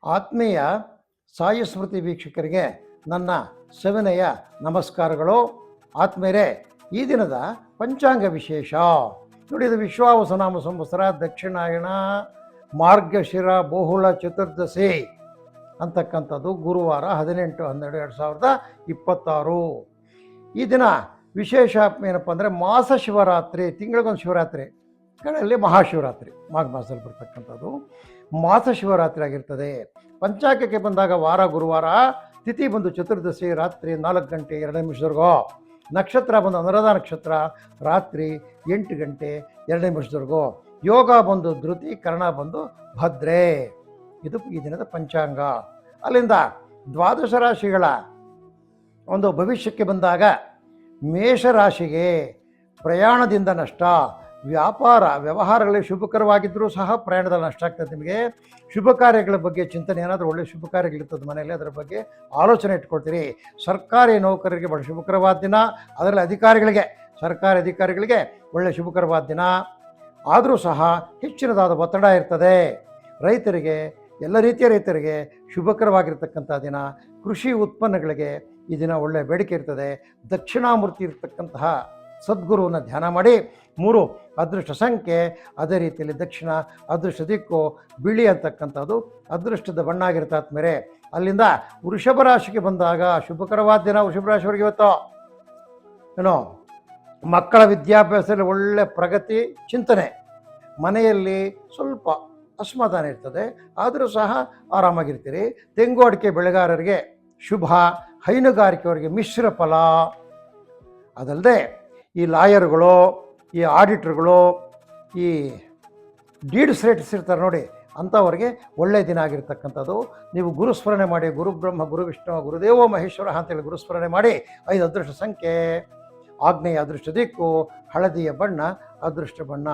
ಆತ್ಮೀಯ ಸಾಯಿ ಸ್ಮೃತಿ ವೀಕ್ಷಕರಿಗೆ ನನ್ನ ಸವಿನಯ ನಮಸ್ಕಾರಗಳು. ಆತ್ಮೀಯರೇ, ಈ ದಿನದ ಪಂಚಾಂಗ ವಿಶೇಷ ನೋಡಿ. ಇದು ವಿಶ್ವಾವಸುನಾಮ ಸಂವತ್ಸರ ದಕ್ಷಿಣಾಯಣ ಮಾರ್ಗಶಿರ ಬಹುಳ ಚತುರ್ದಶಿ ಅಂತಕ್ಕಂಥದ್ದು ಗುರುವಾರ 18/12/2026. ಈ ದಿನ ವಿಶೇಷ ಏನಪ್ಪ ಅಂದರೆ ಮಾಸ ಶಿವರಾತ್ರಿ, ತಿಂಗಳಿಗೊಂದು ಶಿವರಾತ್ರಿ, ಕಡೆಯಲ್ಲಿ ಮಹಾಶಿವರಾತ್ರಿ, ಮಾಘ ಮಾಸದಲ್ಲಿ ಬರ್ತಕ್ಕಂಥದ್ದು ಮಾಸ ಶಿವರಾತ್ರಿ ಆಗಿರ್ತದೆ. ಪಂಚಾಂಗಕ್ಕೆ ಬಂದಾಗ ವಾರ ಗುರುವಾರ, ತಿಥಿ ಬಂದು ಚತುರ್ದಶಿ ರಾತ್ರಿ 4 ಗಂಟೆ 2 ನಿಮಿಷದವರೆಗೂ, ನಕ್ಷತ್ರ ಬಂದು ಅನುರಾಧ ನಕ್ಷತ್ರ ರಾತ್ರಿ 8 ಗಂಟೆ 2 ನಿಮಿಷದವರೆಗೂ, ಯೋಗ ಬಂದು ಧೃತಿ, ಕರ್ಣ ಬಂದು ಭದ್ರೆ. ಇದು ಈ ದಿನದ ಪಂಚಾಂಗ. ಅಲ್ಲಿಂದ ದ್ವಾದಶ ರಾಶಿಗಳ ಒಂದು ಭವಿಷ್ಯಕ್ಕೆ ಬಂದಾಗ ಮೇಷರಾಶಿಗೆ ಪ್ರಯಾಣದಿಂದ ನಷ್ಟ, ವ್ಯಾಪಾರ ವ್ಯವಹಾರಗಳಲ್ಲಿ ಶುಭಕರವಾಗಿದ್ದರೂ ಸಹ ಪ್ರಯಾಣದಲ್ಲಿ ನಷ್ಟ ಆಗ್ತದೆ. ನಿಮಗೆ ಶುಭ ಕಾರ್ಯಗಳ ಬಗ್ಗೆ ಚಿಂತನೆ, ಏನಾದರೂ ಒಳ್ಳೆಯ ಶುಭ ಕಾರ್ಯಗಳಿರ್ತದೆ ಮನೆಯಲ್ಲಿ, ಅದರ ಬಗ್ಗೆ ಆಲೋಚನೆ ಇಟ್ಕೊಳ್ತೀರಿ. ಸರ್ಕಾರಿ ನೌಕರರಿಗೆ ಬಹಳ ಶುಭಕರವಾದ ದಿನ, ಅದರಲ್ಲಿ ಸರ್ಕಾರಿ ಅಧಿಕಾರಿಗಳಿಗೆ ಒಳ್ಳೆಯ ಶುಭಕರವಾದ ದಿನ. ಆದರೂ ಸಹ ಹೆಚ್ಚಿನದಾದ ಒತ್ತಡ ಇರ್ತದೆ. ರೈತರಿಗೆ, ಎಲ್ಲ ರೀತಿಯ ರೈತರಿಗೆ ಶುಭಕರವಾಗಿರ್ತಕ್ಕಂಥ ದಿನ. ಕೃಷಿ ಉತ್ಪನ್ನಗಳಿಗೆ ಈ ದಿನ ಒಳ್ಳೆಯ ಬೇಡಿಕೆ ಇರ್ತದೆ. ದಕ್ಷಿಣಾಮೂರ್ತಿ ಇರತಕ್ಕಂತಹ ಸದ್ಗುರುವನ್ನು ಧ್ಯಾನ ಮಾಡಿ. 3 ಅದೃಷ್ಟ ಸಂಖ್ಯೆ, ಅದೇ ರೀತಿಯಲ್ಲಿ ದಕ್ಷಿಣ ಅದೃಷ್ಟ ದಿಕ್ಕು ಬಿಳಿ ಅಂತಕ್ಕಂಥದ್ದು ಅದೃಷ್ಟದ ಬಣ್ಣ ಆಗಿರ್ತದೆ ಮೇರೆ. ಅಲ್ಲಿಂದ ವೃಷಭ ರಾಶಿಗೆ ಬಂದಾಗ ಶುಭಕರವಾದ ದಿನ ವೃಷಭ ರಾಶಿಯವರಿಗೆ. ಇವತ್ತು ಏನೋ ಮಕ್ಕಳ ವಿದ್ಯಾಭ್ಯಾಸದಲ್ಲಿ ಒಳ್ಳೆ ಪ್ರಗತಿ, ಚಿಂತನೆ. ಮನೆಯಲ್ಲಿ ಸ್ವಲ್ಪ ಅಸಮಾಧಾನ ಇರ್ತದೆ, ಆದರೂ ಸಹ ಆರಾಮಾಗಿರ್ತೀರಿ. ತೆಂಗು ಅಡಿಕೆ ಬೆಳೆಗಾರರಿಗೆ ಶುಭ, ಹೈನುಗಾರಿಕೆಯವರಿಗೆ ಮಿಶ್ರ ಫಲ. ಅದಲ್ಲದೆ ಈ ಲಾಯರ್ಗಳು, ಈ ಆಡಿಟ್ರ್ಗಳು, ಈ ಡೀಡ್ಸ್ ರೇಟ್ಸ್ ಇರ್ತಾರೆ ನೋಡಿ, ಅಂಥವ್ರಿಗೆ ಒಳ್ಳೆಯ ದಿನ ಆಗಿರ್ತಕ್ಕಂಥದ್ದು. ನೀವು ಗುರುಸ್ಮರಣೆ ಮಾಡಿ, ಗುರು ಬ್ರಹ್ಮ ಗುರು ವಿಷ್ಣು ಗುರುದೇವೋ ಮಹೇಶ್ವರ ಅಂತೇಳಿ ಗುರುಸ್ಮರಣೆ ಮಾಡಿ. 5 ಅದೃಷ್ಟ ಸಂಖ್ಯೆ, ಆಗ್ನೇಯ ಅದೃಷ್ಟ ದಿಕ್ಕು, ಹಳದಿಯ ಬಣ್ಣ ಅದೃಷ್ಟ ಬಣ್ಣ.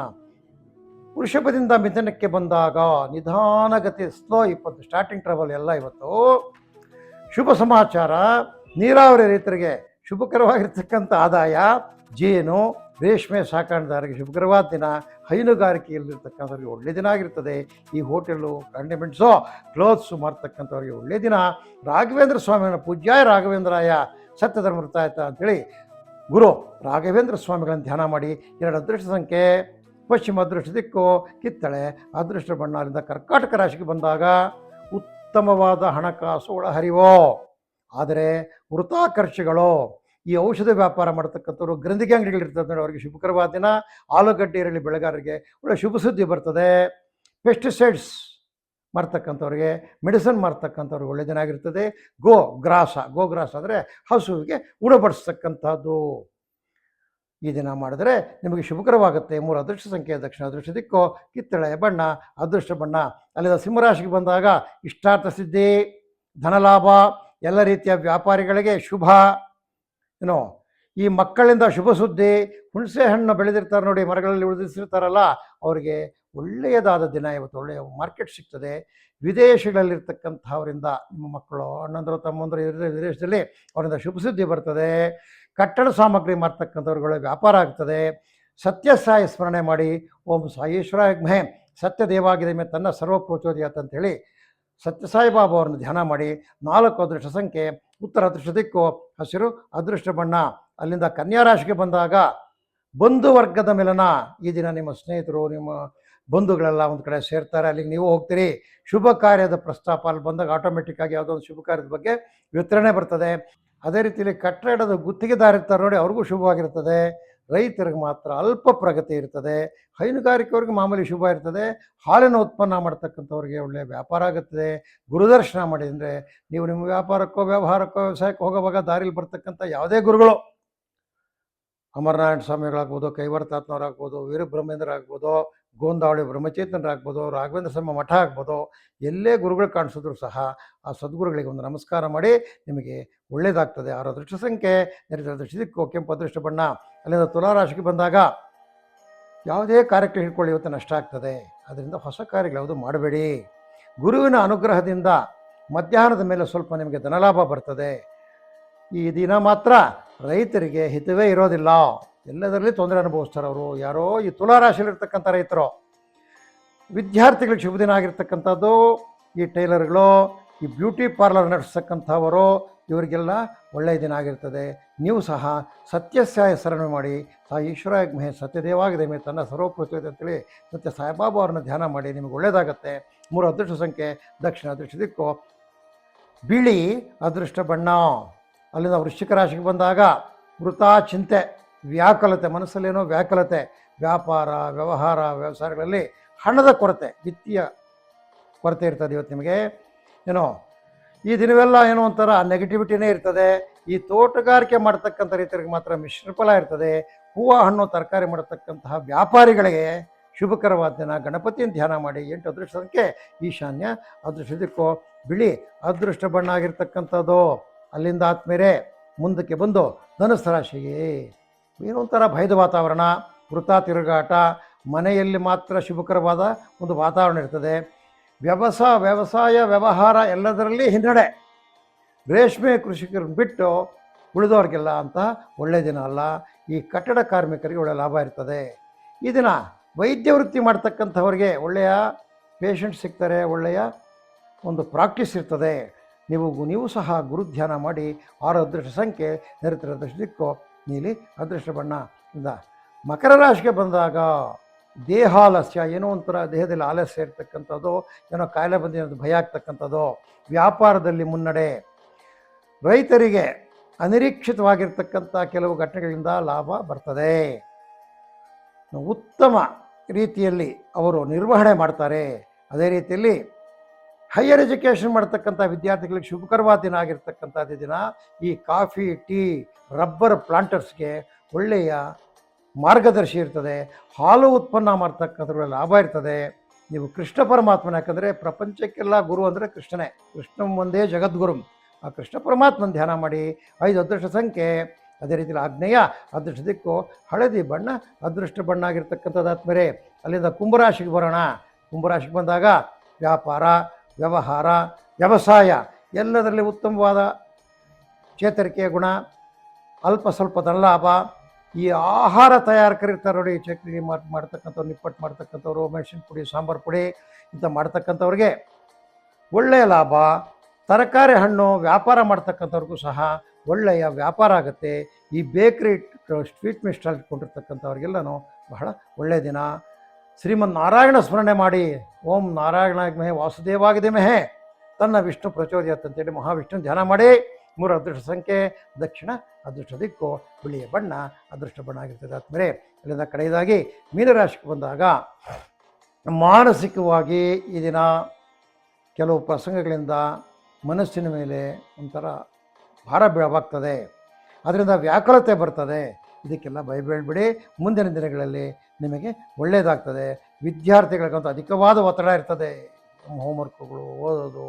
ವೃಷಭದಿಂದ ಮಿಥುನಕ್ಕೆ ಬಂದಾಗ ನಿಧಾನಗತಿ, ಸ್ಲೋ 20 ಸ್ಟಾರ್ಟಿಂಗ್ ಟ್ರಬಲ್ ಎಲ್ಲ. ಇವತ್ತು ಶುಭ ಸಮಾಚಾರ. ನೀರಾವರಿ ರೈತರಿಗೆ ಶುಭಕರವಾಗಿರ್ತಕ್ಕಂಥ ಆದಾಯ. ಜೇನು, ರೇಷ್ಮೆ ಸಾಕಾಣೆದಾರರಿಗೆ ಶುಭಕರವಾದ ದಿನ. ಹೈನುಗಾರಿಕೆಯಲ್ಲಿರ್ತಕ್ಕಂಥವ್ರಿಗೆ ಒಳ್ಳೆಯ ದಿನ ಆಗಿರ್ತದೆ. ಈ ಹೋಟೆಲು, ಕಾಂಡಿಮೆಂಟ್ಸು, ಕ್ಲೋತ್ಸು ಮಾರ್ತಕ್ಕಂಥವ್ರಿಗೆ ಒಳ್ಳೆಯ ದಿನ. ರಾಘವೇಂದ್ರ ಸ್ವಾಮಿಯನ್ನು ಪೂಜ್ಯಾಯ ರಾಘವೇಂದ್ರಾಯ ಸತ್ಯಧರ್ಮೃತಾಯತ ಅಂಥೇಳಿ ಗುರು ರಾಘವೇಂದ್ರ ಸ್ವಾಮಿಗಳನ್ನು ಧ್ಯಾನ ಮಾಡಿ. 2 ಅದೃಷ್ಟ ಸಂಖ್ಯೆ, ಪಶ್ಚಿಮ ಅದೃಷ್ಟ ದಿಕ್ಕು ಕಿತ್ತಳೆ ಅದೃಷ್ಟ ಬಣ್ಣ. ಅಲ್ಲಿಂದ ಕರ್ಕಾಟಕ ರಾಶಿಗೆ ಬಂದಾಗ ಉತ್ತಮವಾದ ಹಣಕಾಸು ಒಳಹರಿವು. ಆದರೆ ವೃಥಾ ಖರ್ಚುಗಳು. ಈ ಔಷಧ ವ್ಯಾಪಾರ ಮಾಡ್ತಕ್ಕಂಥವ್ರು, ಗ್ರಂಥಿಗೆ ಅಂಗಡಿಗಳಿರ್ತದೆ ನೋಡಿ, ಅವರಿಗೆ ಶುಭಕರವಾದ ದಿನ. ಆಲೂಗಡ್ಡೆ ಈರುಳ್ಳಿ ಬೆಳೆಗಾರರಿಗೆ ಒಳ್ಳೆ ಶುಭ ಸುದ್ದಿ ಬರ್ತದೆ. ಪೆಸ್ಟಿಸೈಡ್ಸ್ ಮಾರ್ತಕ್ಕಂಥವ್ರಿಗೆ, ಮೆಡಿಸಿನ್ ಮಾರ್ತಕ್ಕಂಥವ್ರಿಗೆ ಒಳ್ಳೆಯ ದಿನ ಆಗಿರ್ತದೆ. ಗೋಗ್ರಾಸ ಅಂದರೆ ಹಸುವಿಗೆ ಉಣಬಡಿಸ್ತಕ್ಕಂಥದ್ದು. ಈ ದಿನ ಮಾಡಿದ್ರೆ ನಿಮಗೆ ಶುಭಕರವಾಗುತ್ತೆ. 3 ಅದೃಷ್ಟ ಸಂಖ್ಯೆ, ದಕ್ಷಿಣ ಅದೃಷ್ಟ ದಿಕ್ಕು, ಕಿತ್ತಳೆಯ ಬಣ್ಣ ಅದೃಷ್ಟ ಬಣ್ಣ. ಅಲ್ಲಿಂದ ಸಿಂಹರಾಶಿಗೆ ಬಂದಾಗ ಇಷ್ಟಾರ್ಥ ಸಿದ್ಧಿ, ಧನಲಾಭ, ಎಲ್ಲ ರೀತಿಯ ವ್ಯಾಪಾರಿಗಳಿಗೆ ಶುಭ. ಈ ಮಕ್ಕಳಿಂದ ಶುಭ ಸುದ್ದಿ. ಹುಣಸೆ ಹಣ್ಣು ಬೆಳೆದಿರ್ತಾರೆ ನೋಡಿ, ಮರಗಳಲ್ಲಿ ಉಳಿದಿರ್ತಾರಲ್ಲ, ಅವರಿಗೆ ಒಳ್ಳೆಯದಾದ ದಿನ ಇವತ್ತು. ಒಳ್ಳೆಯ ಮಾರ್ಕೆಟ್ ಸಿಗ್ತದೆ. ವಿದೇಶಗಳಲ್ಲಿರ್ತಕ್ಕಂಥವರಿಂದ ನಿಮ್ಮ ಮಕ್ಕಳು, ಅಣ್ಣಂದರು, ತಮ್ಮಂದರು ವಿದೇಶದಲ್ಲಿ, ಅವರಿಂದ ಶುಭ ಸುದ್ದಿ ಬರ್ತದೆ. ಕಟ್ಟಡ ಸಾಮಗ್ರಿ ಮಾರ್ತಕ್ಕಂಥವ್ರುಗಳ ವ್ಯಾಪಾರ ಆಗ್ತದೆ. ಸತ್ಯಸಾಯಿ ಸ್ಮರಣೆ ಮಾಡಿ. ಓಂ ಸಾಯೇಶ್ವರಾಯ ಮಹೇ ಸತ್ಯ ದೇವಾಗಿದೆ ಮೇ ತನ್ನ ಸರ್ವಪ್ರೋಚೋದಯಾತ್ ಅಂತೇಳಿ ಸತ್ಯಸಾಯಿ ಬಾಬಾ ಅವರನ್ನು ಧ್ಯಾನ ಮಾಡಿ. 4 ಅದೃಷ್ಟ ಸಂಖ್ಯೆ, ಉತ್ತರ ಅದೃಷ್ಟ ದಿಕ್ಕು ಹಸಿರು ಅದೃಷ್ಟ ಬಣ್ಣ. ಅಲ್ಲಿಂದ ಕನ್ಯಾ ರಾಶಿಗೆ ಬಂದಾಗ ಬಂಧು ವರ್ಗದ ಮಿಲನ. ಈ ದಿನ ನಿಮ್ಮ ಸ್ನೇಹಿತರು, ನಿಮ್ಮ ಬಂಧುಗಳೆಲ್ಲ ಒಂದು ಕಡೆ ಸೇರ್ತಾರೆ, ಅಲ್ಲಿಗೆ ನೀವು ಹೋಗ್ತೀರಿ. ಶುಭ ಕಾರ್ಯದ ಪ್ರಸ್ತಾಪ ಅಲ್ಲಿ ಬಂದಾಗ ಆಟೋಮೆಟಿಕ್ಕಾಗಿ ಯಾವುದೋ ಒಂದು ಶುಭ ಕಾರ್ಯದ ಬಗ್ಗೆ ವಿತರಣೆ ಬರ್ತದೆ. ಅದೇ ರೀತಿಯಲ್ಲಿ ಕಟ್ಟಡದ ಗುತ್ತಿಗೆದಾರ ಇರ್ತಾರೆ ನೋಡಿ, ಅವ್ರಿಗೂ ಶುಭವಾಗಿರ್ತದೆ. ರೈತರಿಗೆ ಮಾತ್ರ ಅಲ್ಪ ಪ್ರಗತಿ ಇರ್ತದೆ. ಹೈನುಗಾರಿಕೆಯವ್ರಿಗೆ ಮಾಮೂಲಿ ಶುಭ ಇರ್ತದೆ. ಹಾಲಿನ ಉತ್ಪನ್ನ ಮಾಡ್ತಕ್ಕಂಥವ್ರಿಗೆ ಒಳ್ಳೆಯ ವ್ಯಾಪಾರ ಆಗುತ್ತದೆ. ಗುರುದರ್ಶನ ಮಾಡಿದರೆ ನೀವು ನಿಮ್ಮ ವ್ಯಾಪಾರಕ್ಕೋ ವ್ಯವಹಾರಕ್ಕೋ ವ್ಯವಸಾಯಕ್ಕೆ ಹೋಗೋವಾಗ ದಾರಿಲಿ ಬರ್ತಕ್ಕಂಥ ಯಾವುದೇ ಗುರುಗಳು, ಅಮರನಾರಾಯಣ ಸ್ವಾಮಿಗಳಾಗ್ಬೋದು, ಕೈವರ್ತಾತ್ಮವರಾಗ್ಬೋದು, ವೀರಬ್ರಹ್ಮೇಂದ್ರ ಆಗ್ಬೋದು, ಗೋಂದಾವಳಿ ಬ್ರಹ್ಮಚೇತನರಾಗ್ಬೋದು, ರಾಘವೇಂದ್ರ ಸ್ವಾಮಿ ಮಠ ಆಗ್ಬೋದು, ಎಲ್ಲೇ ಗುರುಗಳು ಕಾಣಿಸಿದ್ರು ಸಹ ಆ ಸದ್ಗುರುಗಳಿಗೆ ಒಂದು ನಮಸ್ಕಾರ ಮಾಡಿ. ನಿಮಗೆ ಒಳ್ಳೆಯದಾಗ್ತದೆ. 6 ಅದೃಷ್ಟ ಸಂಖ್ಯೆ, 2 ಅದೃಷ್ಟ ದಿಕ್ಕು, ಕೆಂಪು ಅದೃಷ್ಟ ಬಣ್ಣ. ಅಲ್ಲಿಂದ ತುಲಾರಾಶಿಗೆ ಬಂದಾಗ ಯಾವುದೇ ಕಾರ್ಯಕ್ಕೆ ಹಿಡ್ಕೊಳ್ಳಿ, ಇವತ್ತು ನಷ್ಟ ಆಗ್ತದೆ. ಅದರಿಂದ ಹೊಸ ಕಾರ್ಯಗಳು ಯಾವುದು ಮಾಡಬೇಡಿ. ಗುರುವಿನ ಅನುಗ್ರಹದಿಂದ ಮಧ್ಯಾಹ್ನದ ಮೇಲೆ ಸ್ವಲ್ಪ ನಿಮಗೆ ಧನಲಾಭ ಬರ್ತದೆ. ಈ ದಿನ ಮಾತ್ರ ರೈತರಿಗೆ ಹಿತವೇ ಇರೋದಿಲ್ಲ. ಎಲ್ಲದರಲ್ಲಿ ತೊಂದರೆ ಅನುಭವಿಸ್ತಾರೆ ಅವರು. ಯಾರೋ ಈ ತುಲಾರಾಶಿಯಲ್ಲಿರ್ತಕ್ಕಂಥ ರೈತರು. ವಿದ್ಯಾರ್ಥಿಗಳಿಗೆ ಶುಭ ದಿನ ಆಗಿರ್ತಕ್ಕಂಥದ್ದು. ಈ ಟೈಲರ್ಗಳು, ಈ ಬ್ಯೂಟಿ ಪಾರ್ಲರ್ ನಡೆಸ್ತಕ್ಕಂಥವರು, ಇವರಿಗೆಲ್ಲ ಒಳ್ಳೆಯ ದಿನ ಆಗಿರ್ತದೆ. ನೀವು ಸಹ ಸತ್ಯಸ್ಯಾಯ ಸ್ಮರಣೆ ಮಾಡಿ, ಸಾ ಈಶ್ವರಾಯ ಮಹೇ ಸತ್ಯದೇವಾಗಿದೆ ಮೇ ತನ್ನ ಸರ್ವಪೃಥ್ವಿ ಅಂತೇಳಿ ಸತ್ಯ ಸಾಯಿಬಾಬಾ ಅವ್ರನ್ನ ಧ್ಯಾನ ಮಾಡಿ, ನಿಮಗೆ ಒಳ್ಳೆಯದಾಗತ್ತೆ. 3 ಅದೃಷ್ಟ ಸಂಖ್ಯೆ ದಕ್ಷಿಣ ಅದೃಷ್ಟ ದಿಕ್ಕು, ಬಿಳಿ ಅದೃಷ್ಟ ಬಣ್ಣ. ಅಲ್ಲಿಂದ ವೃಶ್ಚಿಕ ರಾಶಿಗೆ ಬಂದಾಗ ವೃಥಾ ಚಿಂತೆ, ವ್ಯಾಕುಲತೆ, ಮನಸ್ಸಲ್ಲೇನೋ ವ್ಯಾಕುಲತೆ, ವ್ಯಾಪಾರ ವ್ಯವಹಾರ ವ್ಯವಸಾಯಗಳಲ್ಲಿ ಹಣದ ಕೊರತೆ, ವಿತ್ತೀಯ ಕೊರತೆ ಇರ್ತದೆ ಇವತ್ತು ನಿಮಗೆ. ಏನೋ ಈ ದಿನವೆಲ್ಲ ಏನೋ ಒಂಥರ ನೆಗೆಟಿವಿಟಿನೇ ಇರ್ತದೆ. ಈ ತೋಟಗಾರಿಕೆ ಮಾಡ್ತಕ್ಕಂಥ ರೈತರಿಗೆ ಮಾತ್ರ ಮಿಶ್ರ ಫಲ ಇರ್ತದೆ. ಹೂವು ಹಣ್ಣು ತರಕಾರಿ ಮಾಡತಕ್ಕಂತಹ ವ್ಯಾಪಾರಿಗಳಿಗೆ ಶುಭಕರವಾದ ದಿನ. ಗಣಪತಿಯನ್ನು ಧ್ಯಾನ ಮಾಡಿ. 8 ಅದೃಷ್ಟ ಸಂಖ್ಯೆ ಈಶಾನ್ಯ ಅದೃಷ್ಟ ದಿಕ್ಕು, ಬಿಳಿ ಅದೃಷ್ಟ ಬಣ್ಣ ಆಗಿರ್ತಕ್ಕಂಥದ್ದು. ಅಲ್ಲಿಂದ ಆದ್ಮೇಲೆ ಮುಂದಕ್ಕೆ ಬಂದು ಧನುಸ್ಸು ರಾಶಿಗೆ ಏನೋ ಒಂಥರ ಭಯದ ವಾತಾವರಣ, ವೃಥಾ ತಿರುಗಾಟ, ಮನೆಯಲ್ಲಿ ಮಾತ್ರ ಶುಭಕರವಾದ ಒಂದು ವಾತಾವರಣ ಇರ್ತದೆ. ವ್ಯವಸಾಯ ವ್ಯವಹಾರ ಎಲ್ಲದರಲ್ಲಿ ಹಿನ್ನಡೆ. ರೇಷ್ಮೆ ಕೃಷಿಕರನ್ನು ಬಿಟ್ಟು ಉಳಿದವ್ರಿಗೆಲ್ಲ ಅಂತ ಒಳ್ಳೆಯ ದಿನ ಅಲ್ಲ. ಈ ಕಟ್ಟಡ ಕಾರ್ಮಿಕರಿಗೆ ಒಳ್ಳೆಯ ಲಾಭ ಇರ್ತದೆ. ಈ ದಿನ ವೈದ್ಯ ವೃತ್ತಿ ಮಾಡ್ತಕ್ಕಂಥವ್ರಿಗೆ ಒಳ್ಳೆಯ ಪೇಷಂಟ್ ಸಿಗ್ತಾರೆ, ಒಳ್ಳೆಯ ಒಂದು ಪ್ರಾಕ್ಟೀಸ್ ಇರ್ತದೆ. ನೀವು ಸಹ ಗುರು ಧ್ಯಾನ ಮಾಡಿ. 6 ಅದೃಷ್ಟ ಸಂಖ್ಯೆ ನಿರತರ ಅದೃಷ್ಟ ದಿಕ್ಕು, ನೀಲಿ ಅದೃಷ್ಟ ಬಣ್ಣ. ಇಂದ ಮಕರ ರಾಶಿಗೆ ಬಂದಾಗ ದೇಹಾಲಸ್ಯ, ಏನೋ ಒಂಥರ ದೇಹದಲ್ಲಿ ಆಲಸ್ಯ ಇರ್ತಕ್ಕಂಥದ್ದು, ಏನೋ ಕಾಯಿಲೆ ಬಂದಿರೋದು ಭಯ ಆಗ್ತಕ್ಕಂಥದ್ದು. ವ್ಯಾಪಾರದಲ್ಲಿ ಮುನ್ನಡೆ, ರೈತರಿಗೆ ಅನಿರೀಕ್ಷಿತವಾಗಿರ್ತಕ್ಕಂಥ ಕೆಲವು ಘಟನೆಗಳಿಂದ ಲಾಭ ಬರ್ತದೆ. ಉತ್ತಮ ರೀತಿಯಲ್ಲಿ ಅವರು ನಿರ್ವಹಣೆ ಮಾಡ್ತಾರೆ. ಅದೇ ರೀತಿಯಲ್ಲಿ ಹೈಯರ್ ಎಜುಕೇಷನ್ ಮಾಡ್ತಕ್ಕಂಥ ವಿದ್ಯಾರ್ಥಿಗಳಿಗೆ ಶುಭಕರವಾದ ದಿನ ಆಗಿರ್ತಕ್ಕಂಥದ್ದು ದಿನ. ಈ ಕಾಫಿ, ಟೀ, ರಬ್ಬರ್ ಪ್ಲಾಂಟರ್ಸ್ಗೆ ಒಳ್ಳೆಯ ಮಾರ್ಗದರ್ಶಿ ಇರ್ತದೆ. ಹಾಲು ಉತ್ಪನ್ನ ಮಾಡ್ತಕ್ಕಂಥವ್ರ ಲಾಭ ಇರ್ತದೆ. ನೀವು ಕೃಷ್ಣ ಪರಮಾತ್ಮನ, ಯಾಕಂದರೆ ಪ್ರಪಂಚಕ್ಕೆಲ್ಲ ಗುರು ಅಂದರೆ ಕೃಷ್ಣನೇ. ಕೃಷ್ಣ ಒಂದೇ ಜಗದ್ಗುರು. ಆ ಕೃಷ್ಣ ಪರಮಾತ್ಮನ ಧ್ಯಾನ ಮಾಡಿ. 5 ಅದೃಷ್ಟ ಸಂಖ್ಯೆ ಅದೇ ರೀತಿಯಲ್ಲಿ ಆಗ್ನೇಯ ಅದೃಷ್ಟ ದಿಕ್ಕು, ಹಳದಿ ಬಣ್ಣ ಅದೃಷ್ಟ ಬಣ್ಣ ಆಗಿರ್ತಕ್ಕಂಥದ್ದಾದ್ಮೇಲೆ ಅಲ್ಲಿಂದ ಕುಂಭರಾಶಿಗೆ ಬರೋಣ. ಕುಂಭರಾಶಿಗೆ ಬಂದಾಗ ವ್ಯಾಪಾರ ವ್ಯವಹಾರ ವ್ಯವಸಾಯ ಎಲ್ಲದರಲ್ಲಿ ಉತ್ತಮವಾದ ಚೇತರಿಕೆಯ ಗುಣ, ಅಲ್ಪ ಸ್ವಲ್ಪ ಧನಲಾಭ. ಈ ಆಹಾರ ತಯಾರಕರಿರ್ತಾರೆ ನೋಡಿ, ಚಕ್ಲಿ ಮಾಡ್ತಕ್ಕಂಥವ್ರು, ನಿಪ್ಪಟ್ಟು ಮಾಡ್ತಕ್ಕಂಥವ್ರು, ಮೆಣಸಿನ ಪುಡಿ, ಸಾಂಬಾರು ಪುಡಿ ಇಂಥ ಮಾಡ್ತಕ್ಕಂಥವ್ರಿಗೆ ಒಳ್ಳೆಯ ಲಾಭ. ತರಕಾರಿ ಹಣ್ಣು ವ್ಯಾಪಾರ ಮಾಡ್ತಕ್ಕಂಥವ್ರಿಗೂ ಸಹ ಒಳ್ಳೆಯ ವ್ಯಾಪಾರ ಆಗುತ್ತೆ. ಈ ಬೇಕ್ರಿ ಸ್ವೀಟ್ ಮಿಸ್ಟಾಲ್ ಇಟ್ಕೊಂಡಿರ್ತಕ್ಕಂಥವ್ರಿಗೆಲ್ಲನೂ ಬಹಳ ಒಳ್ಳೆಯ ದಿನ. ಶ್ರೀಮನ್ನಾರಾಯಣ ಸ್ಮರಣೆ ಮಾಡಿ. ಓಂ ನಾರಾಯಣಾಯ ಮಹೇ ವಾಸುದೇವಾಗಿದೆ ಮಹೇ ತನ್ನ ವಿಷ್ಣು ಪ್ರಚೋದಯತ್ ಅಂತೇಳಿ ಮಹಾವಿಷ್ಣು ಧ್ಯಾನ ಮಾಡಿ. 3 ಅದೃಷ್ಟ ಸಂಖ್ಯೆ ದಕ್ಷಿಣ ಅದೃಷ್ಟ ದಿಕ್ಕು, ಬಿಳಿಯ ಬಣ್ಣ ಅದೃಷ್ಟ ಬಣ್ಣ ಆಗಿರ್ತದೆ. ಆದಮೇಲೆ ಅಲ್ಲಿಂದ ಕಡೆಯದಾಗಿ ಮೀನರಾಶಿಗೆ ಬಂದಾಗ ಮಾನಸಿಕವಾಗಿ ಈ ದಿನ ಕೆಲವು ಪ್ರಸಂಗಗಳಿಂದ ಮನಸ್ಸಿನ ಮೇಲೆ ಒಂಥರ ಭಾರ ಬೀಳವಾಗ್ತದೆ. ಅದರಿಂದ ವ್ಯಾಕುಲತೆ ಬರ್ತದೆ. ಇದಕ್ಕೆಲ್ಲ ಭಯಬೀಳ್ಬಿಡಿ. ಮುಂದಿನ ದಿನಗಳಲ್ಲಿ ನಿಮಗೆ ಒಳ್ಳೆಯದಾಗ್ತದೆ. ವಿದ್ಯಾರ್ಥಿಗಳಿಗಂತೂ ಅಧಿಕವಾದ ಒತ್ತಡ ಇರ್ತದೆ. ಹೋಮ್ವರ್ಕ್ಗಳು, ಓದೋದು,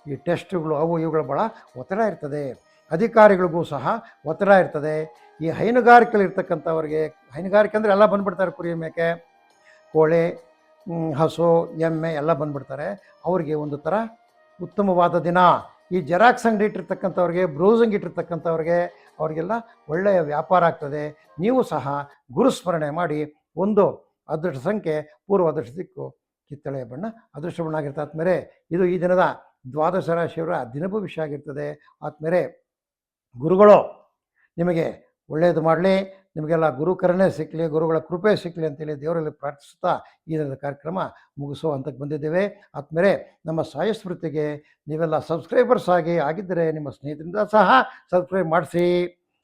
ಈ ಟೆಸ್ಟ್ಗಳು, ಅವು ಇವುಗಳ ಭಾಳ ಒತ್ತಡ ಇರ್ತದೆ. ಅಧಿಕಾರಿಗಳಿಗೂ ಸಹ ಒತ್ತಡ ಇರ್ತದೆ. ಈ ಹೈನುಗಾರಿಕೆಗಳಿರ್ತಕ್ಕಂಥವ್ರಿಗೆ, ಹೈನುಗಾರಿಕೆ ಅಂದರೆ ಎಲ್ಲ ಬಂದುಬಿಡ್ತಾರೆ, ಕುರಿ, ಮೇಕೆ, ಕೋಳಿ, ಹಸು, ಎಮ್ಮೆ ಎಲ್ಲ ಬಂದುಬಿಡ್ತಾರೆ. ಅವರಿಗೆ ಒಂದು ಥರ ಉತ್ತಮವಾದ ದಿನ. ಈ ಜೆರಾಕ್ಸ್ ಅಂಗಡಿ ಇಟ್ಟಿರ್ತಕ್ಕಂಥವ್ರಿಗೆ, ಬ್ರೌಸಿಂಗ್ ಇಟ್ಟಿರ್ತಕ್ಕಂಥವ್ರಿಗೆ, ಅವರಿಗೆಲ್ಲ ಒಳ್ಳೆಯ ವ್ಯಾಪಾರ ಆಗ್ತದೆ. ನೀವು ಸಹ ಗುರುಸ್ಮರಣೆ ಮಾಡಿ. 1 ಅದೃಷ್ಟ ಸಂಖ್ಯೆ ಪೂರ್ವ ಅದೃಷ್ಟ ದಿಕ್ಕು, ಕಿತ್ತಳೆಯ ಬಣ್ಣ ಅದೃಷ್ಟ ಬಣ್ಣ ಆಗಿರ್ತದೆ. ಆದಮೇಲೆ ಇದು ಈ ದಿನದ ದ್ವಾದಶ ರಾಶಿಯವರ ದಿನ ಭವಿಷ್ಯ ಆಗಿರ್ತದೆ. ಆದಮೇಲೆ ಗುರುಗಳು ನಿಮಗೆ ಒಳ್ಳೆಯದು ಮಾಡಲಿ, ನಿಮಗೆಲ್ಲ ಗುರುಕರಣೆ ಸಿಕ್ಕಲಿ, ಗುರುಗಳ ಕೃಪೆ ಸಿಕ್ಕಲಿ ಅಂತೇಳಿ ದೇವರಲ್ಲಿ ಪ್ರಾರ್ಥಿಸ್ತಾ ಈ ದಿನದ ಕಾರ್ಯಕ್ರಮ ಮುಗಿಸೋ ಹಂತಕ್ಕೆ ಬಂದಿದ್ದೇವೆ. ಆದಮೇಲೆ ನಮ್ಮ ಸಾಯಿ ಸ್ಮೃತಿಗೆ ನೀವೆಲ್ಲ ಸಬ್ಸ್ಕ್ರೈಬರ್ಸ್ ಆಗಿದ್ದರೆ ನಿಮ್ಮ ಸ್ನೇಹಿತರಿಂದ ಸಹ ಸಬ್ಸ್ಕ್ರೈಬ್ ಮಾಡಿಸಿ.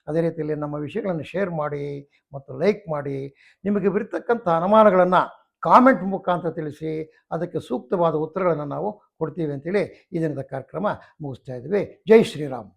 ಅದೇ ರೀತಿಯಲ್ಲಿ ನಮ್ಮ ವಿಷಯಗಳನ್ನು ಶೇರ್ ಮಾಡಿ ಮತ್ತು ಲೈಕ್ ಮಾಡಿ. ನಿಮಗೆ ಬರ್ತಕ್ಕಂಥ ಅನುಮಾನಗಳನ್ನು ಕಾಮೆಂಟ್ ಮುಖಾಂತರ ತಿಳಿಸಿ. ಅದಕ್ಕೆ ಸೂಕ್ತವಾದ ಉತ್ತರಗಳನ್ನು ನಾವು ಕೊಡ್ತೀವಿ ಅಂತೇಳಿ ಈ ದಿನದ ಕಾರ್ಯಕ್ರಮ ಮುಗಿಸ್ತಾ ಇದ್ದೀವಿ. ಜೈ ಶ್ರೀರಾಮ್.